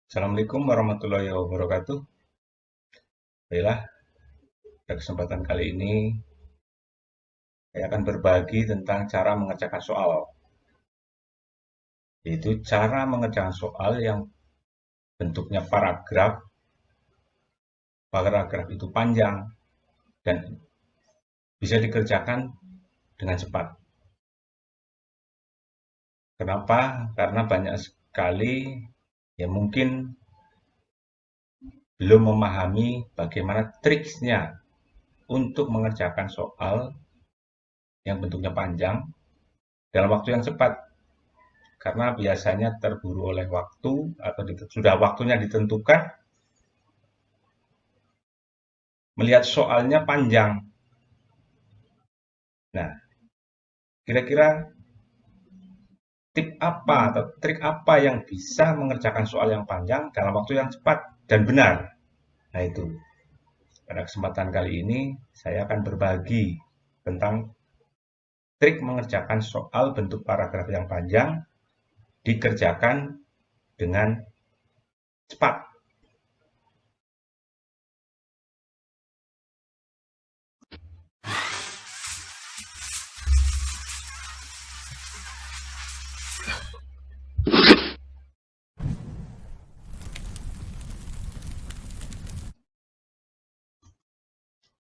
Assalamualaikum warahmatullahi wabarakatuh. Baiklah, pada kesempatan kali ini saya akan berbagi tentang cara mengerjakan soal, yaitu cara mengerjakan soal yang bentuknya paragraf. Paragraf itu panjang dan bisa dikerjakan dengan cepat. Kenapa? Karena banyak sekali yang mungkin belum memahami bagaimana triksnya untuk mengerjakan soal yang bentuknya panjang dalam waktu yang cepat. Karena biasanya terburu oleh waktu atau sudah waktunya ditentukan, melihat soalnya panjang. Nah, kira-kira tip apa atau trik apa yang bisa mengerjakan soal yang panjang dalam waktu yang cepat dan benar? Nah, itu. Pada kesempatan kali ini, saya akan berbagi tentang trik mengerjakan soal bentuk paragraf yang panjang dikerjakan dengan cepat.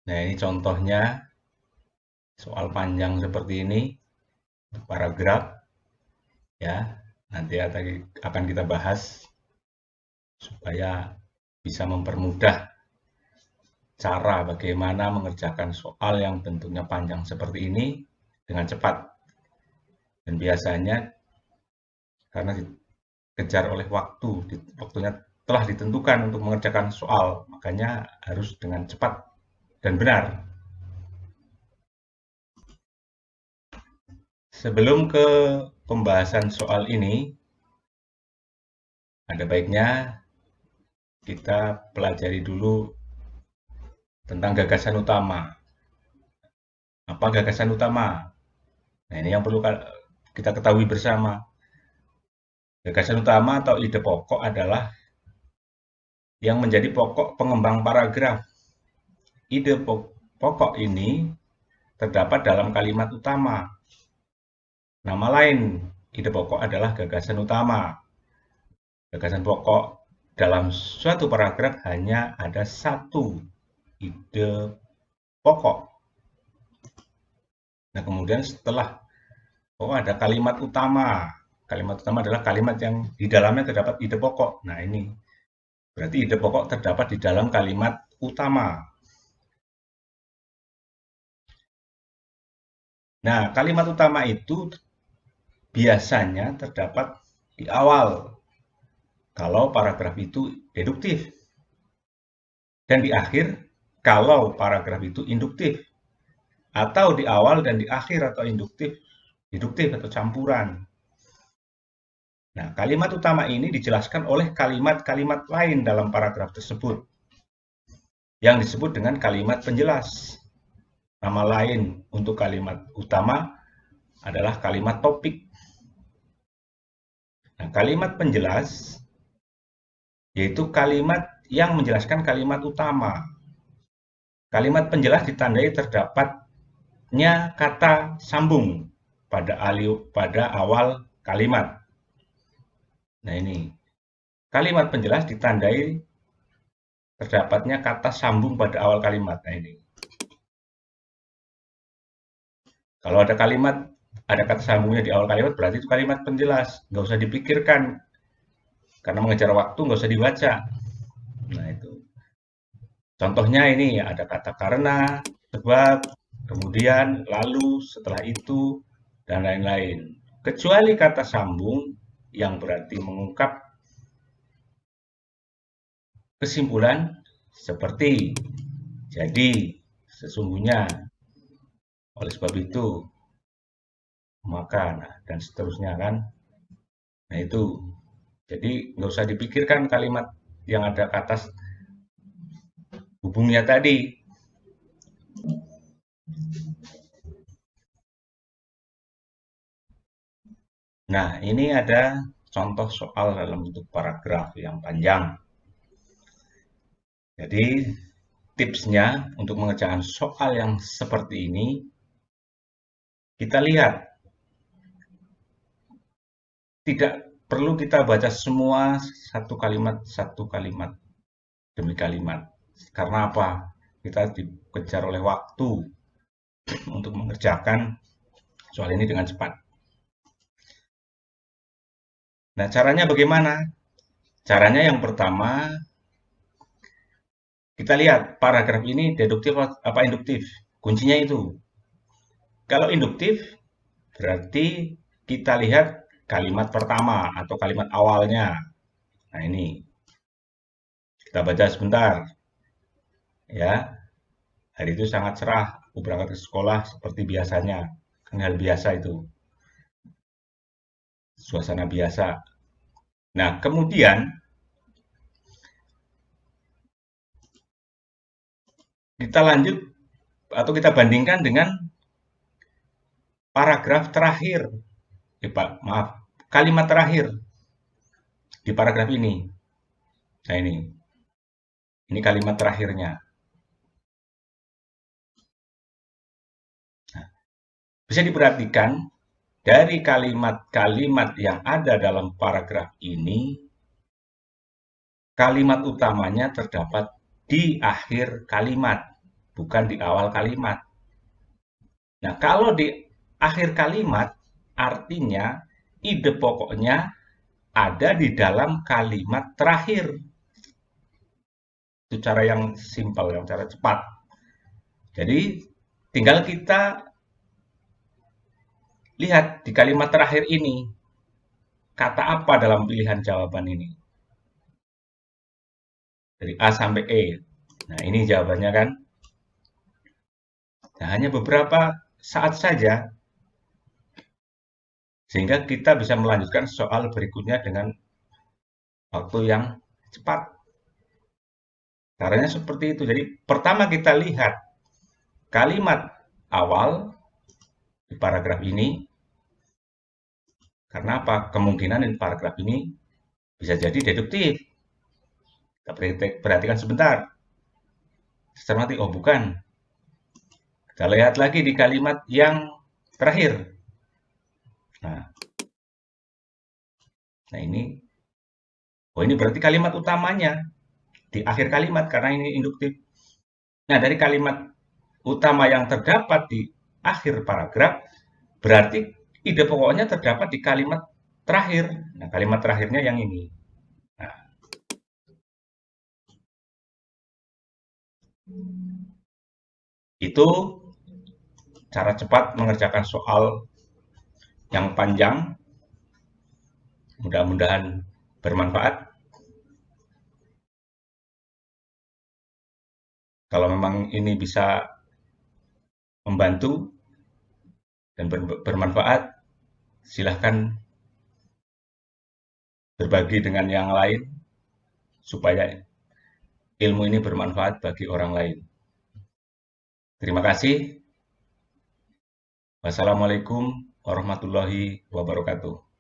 Nah, ini contohnya soal panjang seperti ini, paragraf ya. Nanti akan kita bahas supaya bisa mempermudah cara bagaimana mengerjakan soal yang bentuknya panjang seperti ini dengan cepat. Dan biasanya karena dikejar oleh waktu, waktunya telah ditentukan untuk mengerjakan soal, makanya harus dengan cepat dan benar. Sebelum ke pembahasan soal ini, ada baiknya kita pelajari dulu tentang gagasan utama. Apa gagasan utama? Nah, ini yang perlu kita ketahui bersama. Gagasan utama atau ide pokok adalah yang menjadi pokok pengembang paragraf. Ide pokok ini terdapat dalam kalimat utama. Nama lain ide pokok adalah gagasan utama. Gagasan pokok dalam suatu paragraf hanya ada satu ide pokok. Nah, kemudian setelah ada kalimat utama. Kalimat utama adalah kalimat yang di dalamnya terdapat ide pokok. Nah, ini berarti ide pokok terdapat di dalam kalimat utama. Nah, kalimat utama itu biasanya terdapat di awal kalau paragraf itu deduktif, dan di akhir kalau paragraf itu induktif, atau di awal dan di akhir atau deduktif atau campuran. Nah, kalimat utama ini dijelaskan oleh kalimat-kalimat lain dalam paragraf tersebut yang disebut dengan kalimat penjelas. Nama lain untuk kalimat utama adalah kalimat topik. Nah, kalimat penjelas yaitu kalimat yang menjelaskan kalimat utama. Kalimat penjelas ditandai terdapatnya kata sambung pada awal kalimat. Nah, ini kalimat penjelas ditandai terdapatnya kata sambung pada awal kalimat. Nah, ini kalau ada kata sambungnya di awal kalimat, berarti itu kalimat penjelas. Nggak usah dipikirkan, karena mengejar waktu nggak usah dibaca. Nah, itu. Contohnya ini ada kata karena, sebab, kemudian, lalu, setelah itu, dan lain-lain. Kecuali kata sambung yang berarti mengungkap kesimpulan seperti jadi, sesungguhnya, oleh sebab itu, maka, nah, dan seterusnya kan. Nah, itu. Jadi nggak usah dipikirkan kalimat yang ada kata hubungnya tadi. Nah, ini ada contoh soal dalam bentuk paragraf yang panjang. Jadi, tipsnya untuk mengerjakan soal yang seperti ini, kita lihat, tidak perlu kita baca semua satu kalimat demi kalimat. Karena apa? Kita dikejar oleh waktu untuk mengerjakan soal ini dengan cepat. Nah, caranya bagaimana? Caranya yang pertama, kita lihat paragraf ini deduktif apa induktif. Kuncinya itu. Kalau induktif, berarti kita lihat kalimat pertama atau kalimat awalnya. Nah, ini. Kita baca sebentar. Ya, hari itu sangat cerah. Aku berangkat ke sekolah seperti biasanya. Kan hal biasa itu. Suasana biasa. Nah, kemudian kita lanjut atau kita bandingkan dengan paragraf terakhir. Pak, maaf, kalimat terakhir di paragraf ini. Nah, ini kalimat terakhirnya. Nah, bisa diperhatikan dari kalimat-kalimat yang ada dalam paragraf ini, kalimat utamanya terdapat di akhir kalimat, bukan di awal kalimat. Nah, kalau di akhir kalimat, artinya ide pokoknya ada di dalam kalimat terakhir. Itu cara yang simpel, yang cara cepat. Jadi, tinggal kita lihat di kalimat terakhir ini, kata apa dalam pilihan jawaban ini. Dari A sampai E. Nah, ini jawabannya kan. Nah, hanya beberapa saat saja, sehingga kita bisa melanjutkan soal berikutnya dengan waktu yang cepat. Caranya seperti itu. Jadi, pertama kita lihat kalimat awal di paragraf ini. Karena apa? Kemungkinan di paragraf ini bisa jadi deduktif. Kita perhatikan sebentar. Cermati, oh bukan. Kita lihat lagi di kalimat yang terakhir. Nah ini, oh ini berarti kalimat utamanya di akhir kalimat karena ini induktif. Nah dari kalimat utama yang terdapat di akhir paragraf, berarti ide pokoknya terdapat di kalimat terakhir. Nah kalimat terakhirnya yang ini. Nah, itu cara cepat mengerjakan soal yang panjang. Mudah-mudahan bermanfaat. Kalau memang ini bisa membantu dan bermanfaat, silahkan berbagi dengan yang lain supaya ilmu ini bermanfaat bagi orang lain. Terima kasih. Wassalamualaikum warahmatullahi wabarakatuh.